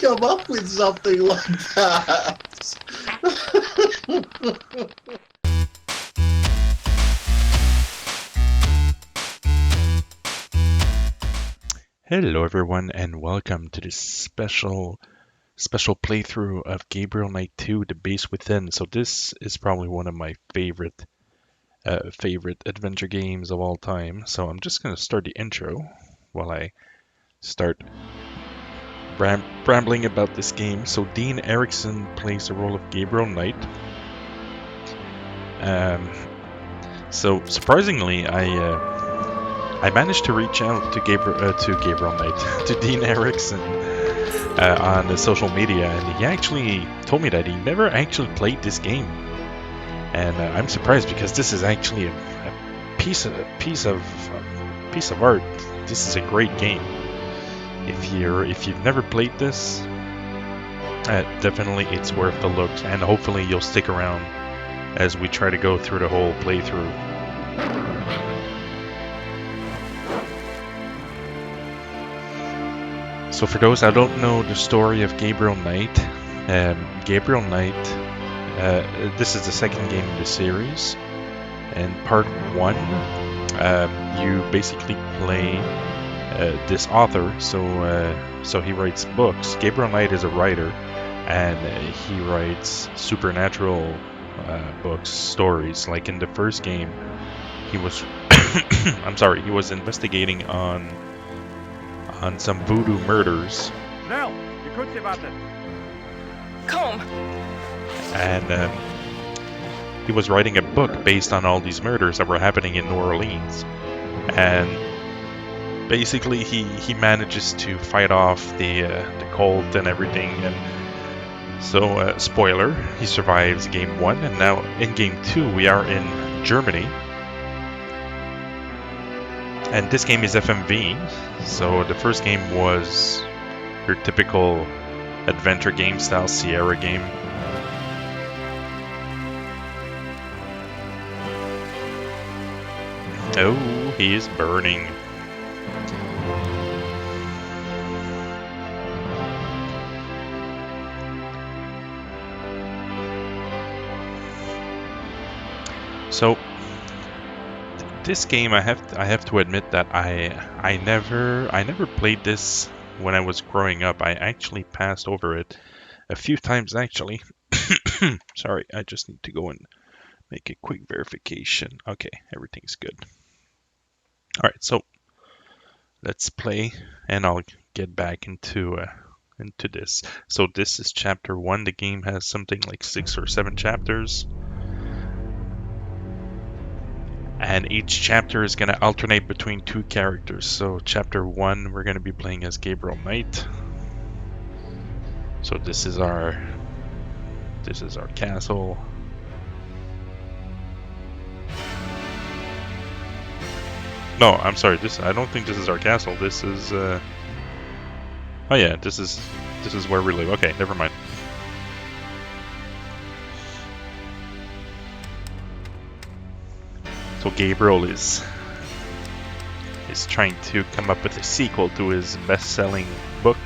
come up with something like that? Hello everyone and welcome to this special playthrough of Gabriel Knight 2 The Base Within. So this is probably one of my favorite adventure games of all time. So I'm just going to start the intro while I start rambling about this game. So Dean Erickson plays the role of Gabriel Knight. So surprisingly, I managed to reach out to Gabriel Knight, to Dean Erickson on the social media, and he actually told me that he never actually played this game. And I'm surprised because this is actually a piece of art. This is a great game. If you've never played this, definitely it's worth the look, and hopefully you'll stick around as we try to go through the whole playthrough. So for those that don't know the story of Gabriel Knight, this is the second game in the series. And part 1, you basically play this author. So he writes books. Gabriel Knight is a writer, and he writes supernatural books, stories. Like in the first game, he was he was investigating on some voodoo murders. Snel, je kunt hier warten. Kom. And he was writing a book based on all these murders that were happening in New Orleans. And basically he manages to fight off the cult and everything. And so, spoiler, he survives game 1. And now in game 2 we are in Germany. And this game is FMV, so the first game was your typical adventure game style Sierra game. Oh, he is burning. So this game, I have to admit that I never played this when I was growing up. I actually passed over it a few times actually. Sorry, I just need to go and make a quick verification. Okay, everything's good. All right, so let's play, and I'll get back into this. So this is chapter 1. The game has something like 6 or 7 chapters. And each chapter is going to alternate between 2 characters. So chapter 1, we're going to be playing as Gabriel Knight. So this is our castle. No, I'm sorry. I don't think this is our castle. This is oh yeah, this is where we live. Okay, never mind. So Gabriel is trying to come up with a sequel to his best-selling book.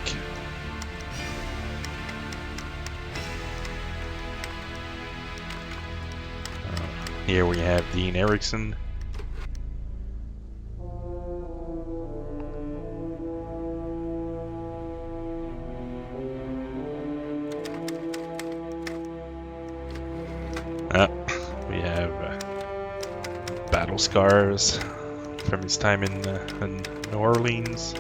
Here we have Dean Erickson. We have battle scars from his time in New Orleans.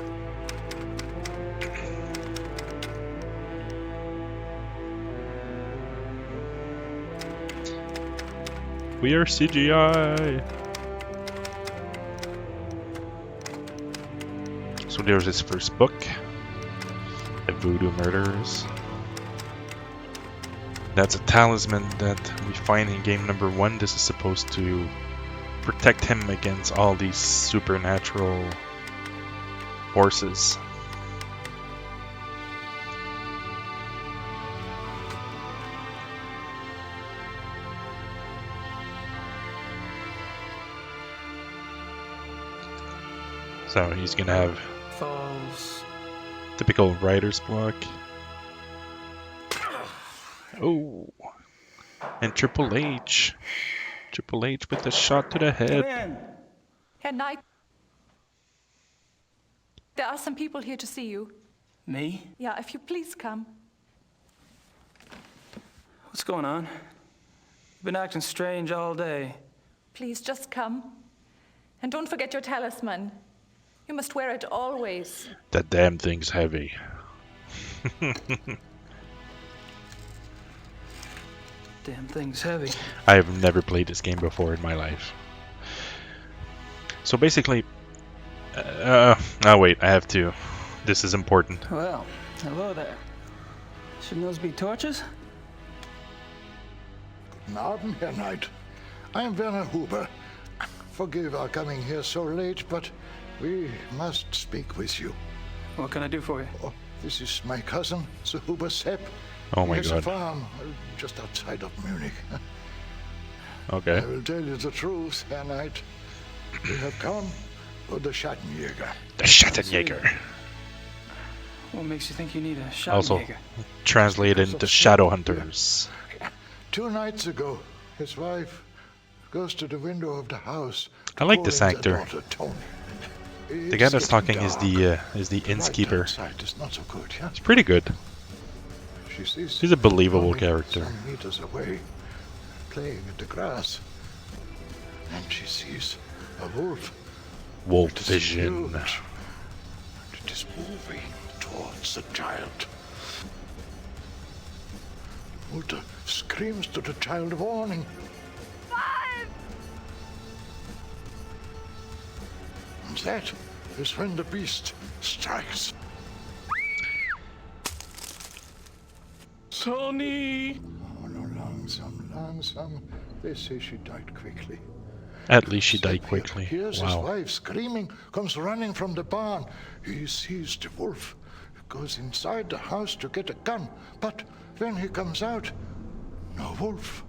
We are CGI. So there's his first book, The Voodoo Murders. That's a talisman that we find in game number 1. This is supposed to protect him against all these supernatural forces. So he's gonna have False. typical writer's block. Oh, and Triple H. Triple H with the shot to the Come head. in. Herr Knight, there are some people here to see you. Me? Yeah, if you please come. What's going on? You've been acting strange all day. Please just come. And don't forget your talisman. You must wear it always. That damn thing's heavy. Damn thing's heavy. I have never played this game before in my life. So basically, oh wait, I have to. This is important. Well, hello there. Shouldn't those be torches? Guten Abend, Herr Knight. I am Werner Huber. Forgive our coming here so late, but we must speak with you. What can I do for you? Oh, this is my cousin, Sir Huber Sepp. Oh my He has a god. farm just outside of Munich. Okay. I will tell you the truth, Herr Knight. We have come for the Schattenjäger. The Schattenjäger. What makes you think you need a shot? Also translated into Shadow Hunters. 2 nights ago, his wife goes to the window of the house. I like this calling their actor. daughter, Tony. The guy that's talking is the innkeeper. Outside is not so good, yeah? It's pretty good. She sees He's a believable Tony character. some meters away, playing in the grass, and she sees a wolf. Wolf It is vision. huge, and it is moving towards the child. The mother screams to the child, warning. And that is when the beast strikes. Tony! Oh, no, langsam. They say she died quickly. At least she died Sepp quickly. hears his Wow. wife screaming, comes running from the barn. He sees the wolf, goes inside the house to get a gun, but when he comes out, no wolf.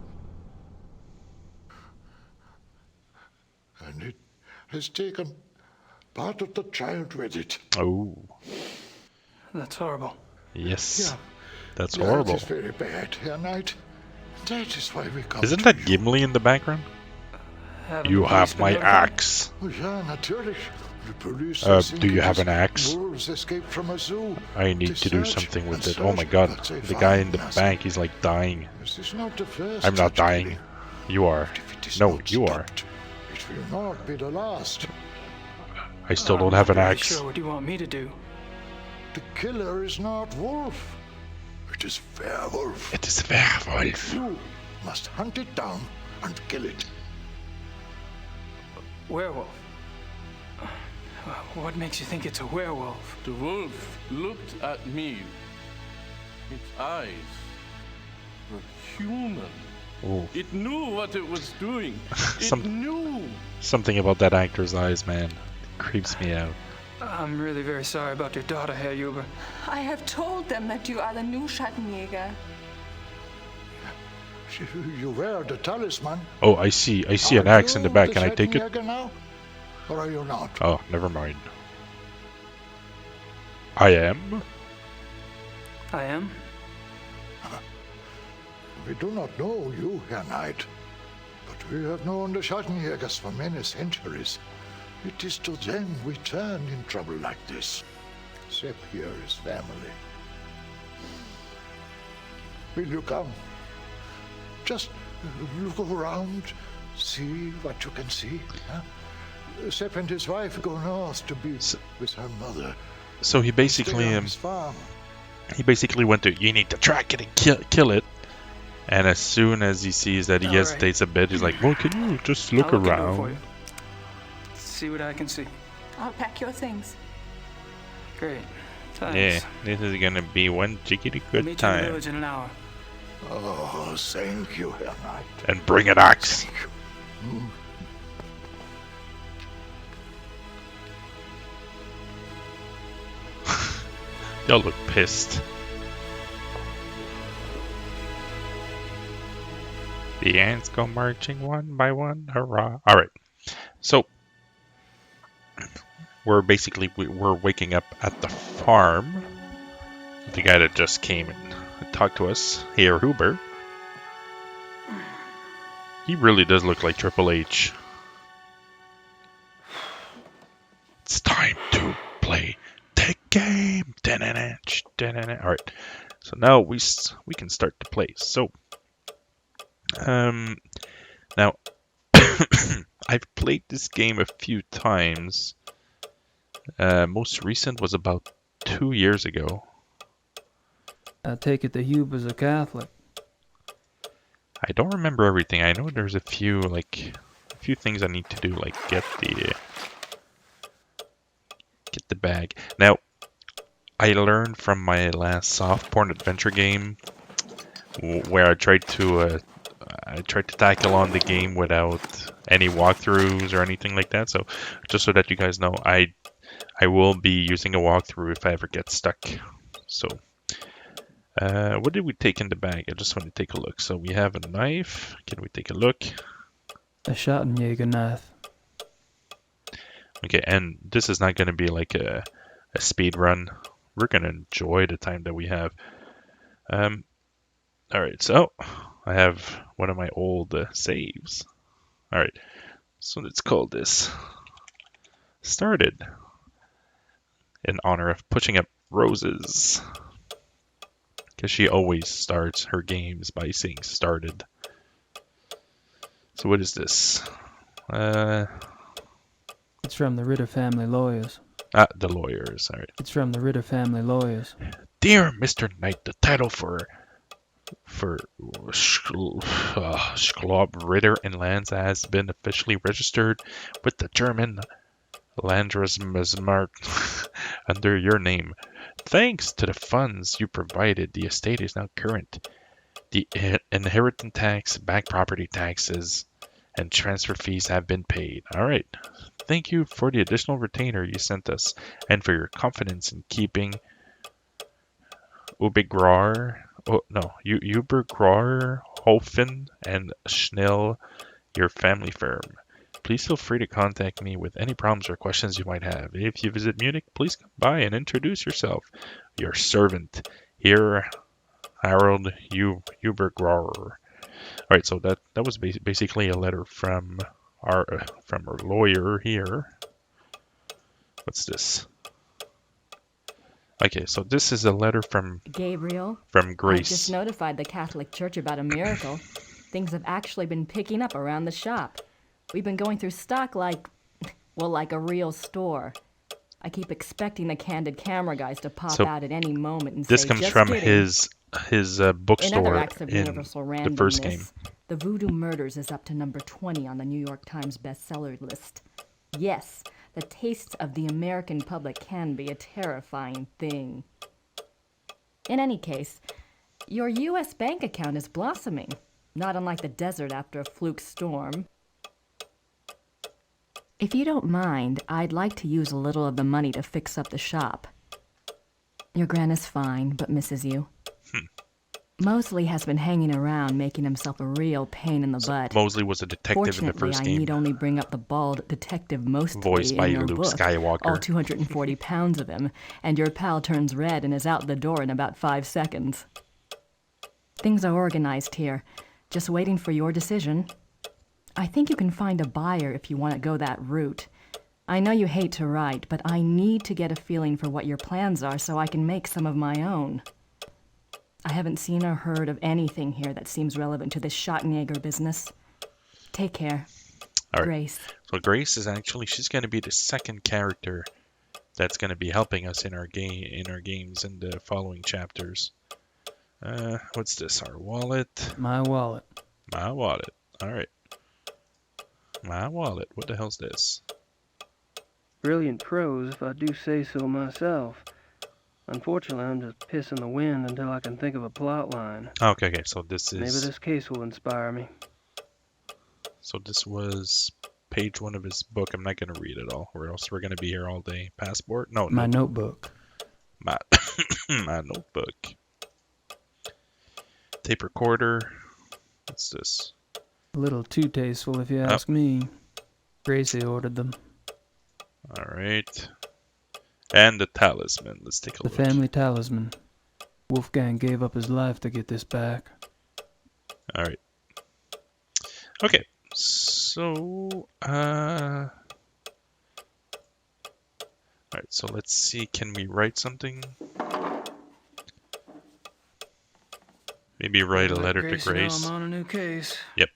And it has taken part of the child with it. Oh, That's horrible. yes. Yeah. That's Yeah, horrible. it is very bad, Herr Knight. That is why we come Isn't to that you. Gimli in the background? Haven't You the have police my been notified? axe. Oh, yeah, natürlich. The police Uh, are do you thinking have it's an axe? Wolves escaped from a zoo. I need They to do search something with and it. Oh my search, god. but they The guy in find the nothing. bank, he's like dying. This is not the first I'm not such dying. killing. You are. But if it is No, not you are. stopped, it will not be the last. I still I'm don't not have an really axe. Sure, what do you want me to do? The killer is not Wolf. It is Werewolf. It is a werewolf. You must hunt it down and kill it. Werewolf. What makes you think it's a werewolf? The wolf looked at me. Its eyes were human. Oh, It knew what it was doing. It Some- knew. something about that actor's eyes, man. Creeps me out. I'm really very sorry about your daughter, Herr Huber. I have told them that you are the new Schattenjäger. You wear the talisman. Oh, I see an Are axe in the you back. Can I take it? Schattenjäger now? Or are you not? Oh, never mind. I am? I am? We do not know you, Herr Knight, but we have known the Schattenjägers for many centuries. It is to them we turn in trouble like this. Sepp here is family. Will you come? Just look around, see what you can see. Huh? Sepp and his wife go north to be with her mother. So he basically Stay on his farm. went to, you need to track it and kill it. And as soon as he sees that he All right. hesitates a bit, he's like, well, can you just look I'll look into it for around? you. See what I can see. I'll pack your things. Great. Thanks. Yeah, this is gonna be one jiggity good Meet you in the time. village in an hour. Oh, thank you, Herr Knight. And bring an axe. Thank you. Y'all look pissed. The ants go marching one by one, hurrah. Alright, so we're basically, we're waking up at the farm. The guy that just came and talk to us, Herr Huber. He really does look like Triple H. It's time to play the game. Alright, so now we can start to play. So, now, I've played this game a few times. Most recent was about 2 years ago. I take it the Huber's a Catholic. I don't remember everything. I know there's a few things I need to do, like get the bag. Now, I learned from my last soft porn adventure game where I tried to tackle on the game without any walkthroughs or anything like that. So just so that you guys know, I will be using a walkthrough if I ever get stuck. So what did we take in the bag? I just want to take a look. So we have a knife. Can we take a look? A Schottenjäger knife. Okay, and this is not going to be like a speed run. We're going to enjoy the time that we have. Alright, so I have one of my old saves. Alright, so let's call this Started, in honor of pushing up Roses. Because she always starts her games by saying started. So what is this? It's from the Ritter family lawyers. Ah, the lawyers. Alright. It's from the Ritter family lawyers. Dear Mr. Knight, the title for Schlob Ritter and Lands has been officially registered with the German Landesmarkt under your name. Thanks to the funds you provided, the estate is now current. The inheritance tax, back property taxes, and transfer fees have been paid. Alright. Thank you for the additional retainer you sent us, and for your confidence in keeping Ubergrar Hofen and Schnell your family firm. Please feel free to contact me with any problems or questions you might have. If you visit Munich, please come by and introduce yourself. Your servant, here, Harold Ubergrar. Alright, so that was basically a letter from our lawyer here. What's this? Okay, so this is a letter from Gabriel. From Grace. I just notified the Catholic Church about a miracle. Things have actually been picking up around the shop. We've been going through stock like a real store. I keep expecting the candid camera guys to pop out at any moment and this say, comes just from kidding. his bookstore in other acts of in universal the first game. randomness, the Voodoo Murders is up to number 20 on the New York Times bestseller list. Yes, the tastes of the American public can be a terrifying thing. In any case, your U.S. bank account is blossoming, not unlike the desert after a fluke storm. If you don't mind, I'd like to use a little of the money to fix up the shop. Your gran is fine, but misses you. Mosley has been hanging around, making himself a real pain in the butt. Mosley was a detective in the first I game. need only bring up the bald detective Mosley Voiced by in your Luke book, Skywalker. all 240 pounds of him, and your pal turns red and is out the door in about 5 seconds. Things are organized here, just waiting for your decision. I think you can find a buyer if you want to go that route. I know you hate to write, but I need to get a feeling for what your plans are so I can make some of my own. I haven't seen or heard of anything here that seems relevant to this Schottenjäger business. Take care. All right. Grace. So Grace is she's going to be the second character that's going to be helping us in our games in the following chapters. What's this? Our wallet. My wallet. My wallet. All right. My wallet. What the hell's this? Brilliant prose, if I do say so myself. Unfortunately, I'm just pissing the wind until I can think of a plot line. Okay, so this is... Maybe this case will inspire me. So this was page 1 of his book. I'm not going to read it all, or else we're going to be here all day. Passport? No, My notebook. My notebook. Tape recorder. What's this? A little too tasteful, if you ask me. Gracie ordered them. All right. And the talisman. Let's take a look. The family talisman. Wolfgang gave up his life to get this back. Alright. Okay. So, alright, so let's see, can we write something? Maybe write a letter to Grace. I'm on a new case. Yep.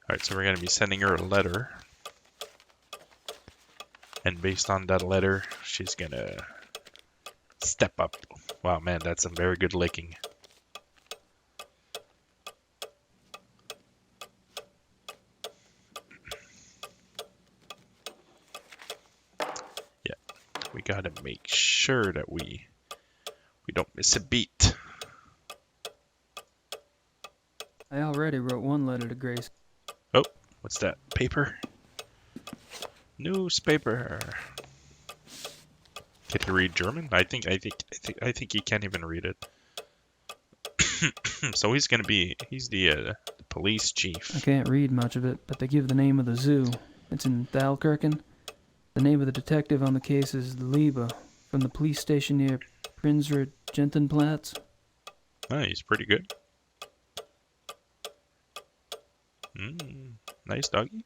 Alright, so we're going to be sending her a letter. And based on that letter, she's going to step up. Wow, man, that's some very good licking. Yeah, we got to make sure that we don't miss a beat. I already wrote one letter to Grace. Oh, what's that? Paper? Newspaper. Can he read German? I think he can't even read it. So he's the police chief. I can't read much of it, but they give the name of the zoo. It's in Thalkirchen. The name of the detective on the case is Liebe, from the police station near Prinzre Gentenplatz. Oh, he's pretty good. Nice doggy.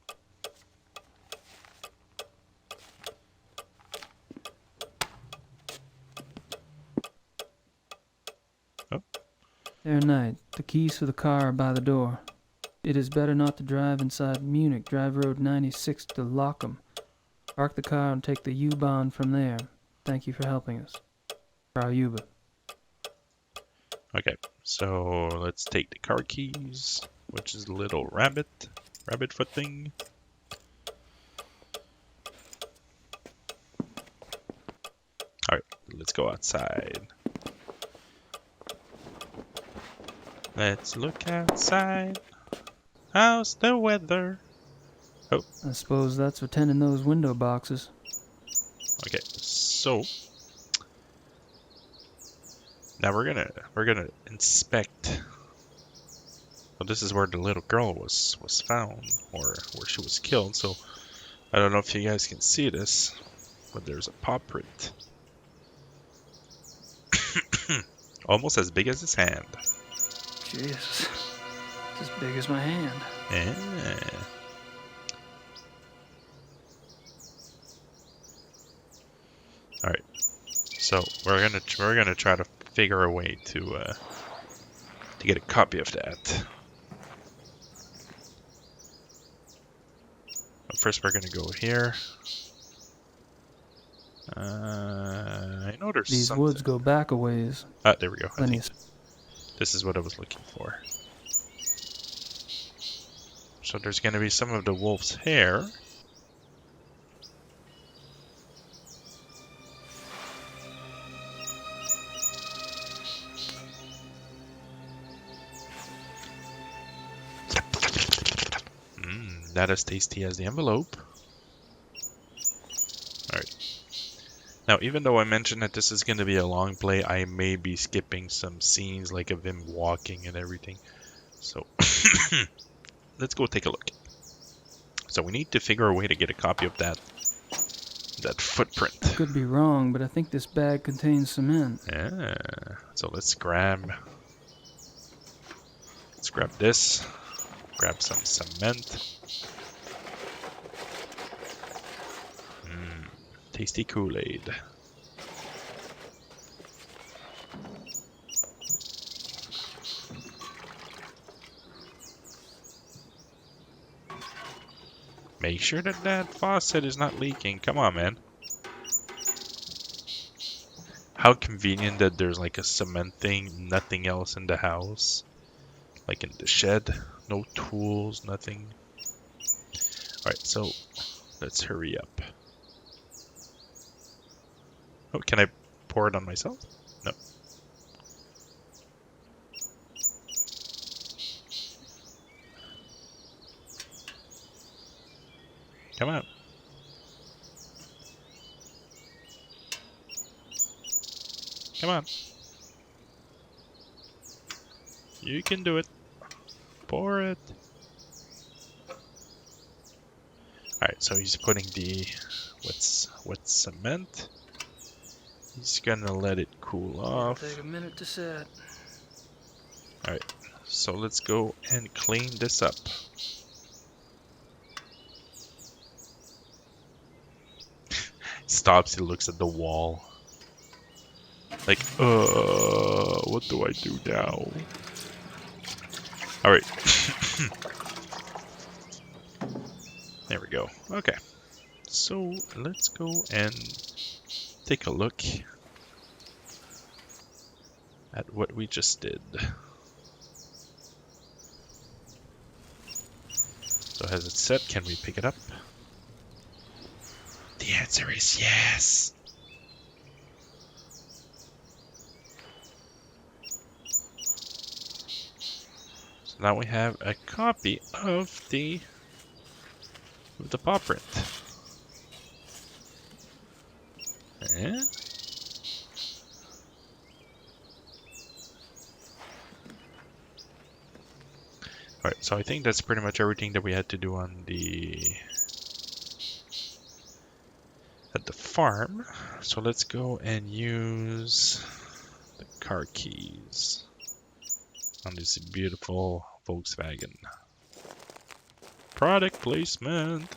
Oh. Herr Knight, the keys for the car are by the door. It is better not to drive inside Munich. Drive Road 96 to Lochem. Park the car and take the U-Bahn from there. Thank you for helping us. Frau Ube. Okay, so let's take the car keys, which is the little rabbit foot thing. Alright, let's go outside. Let's look outside. How's the weather? Oh. I suppose that's for tending those window boxes. Okay, so now we're gonna inspect. Well, this is where the little girl was found, or where she was killed. So I don't know if you guys can see this, but there's a paw print, almost as big as his hand. Jesus, it's as big as my hand. Yeah. All right, so we're gonna try to figure a way to get a copy of that. But first, we're gonna go here. I know there's These something. woods go back a ways. Ah, there we go. I Plenty think this is what I was looking for. So there's gonna be some of the wolf's hair. Not as tasty as the envelope. Alright. Now, even though I mentioned that this is going to be a long play, I may be skipping some scenes like of him walking and everything. So, let's go take a look. So we need to figure a way to get a copy of that footprint. I could be wrong, but I think this bag contains cement. Yeah. So let's grab this. Grab some cement. Tasty Kool-Aid. Make sure that faucet is not leaking. Come on, man. How convenient that there's like a cement thing, nothing else in the house. Like in the shed, no tools, nothing. Alright, so let's hurry up. Oh, can I pour it on myself? No. Come on. Come on. You can do it. Pour it. Alright, so he's putting the wet cement. He's gonna let it cool off. Take a minute to set. Alright, so let's go and clean this up. Stops, he looks at the wall. Like, what do I do now? Alright. There we go. Okay. So, let's go and take a look at what we just did. So has it set? Can we pick it up? The answer is yes! So now we have a copy of the paw print. Eh? Alright, so I think that's pretty much everything that we had to do on at the farm. So let's go and use the car keys on this beautiful Volkswagen. Product placement.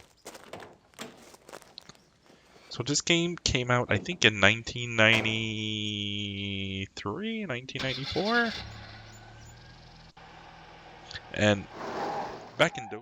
So this game came out, I think, in 1993, 1994? And back in those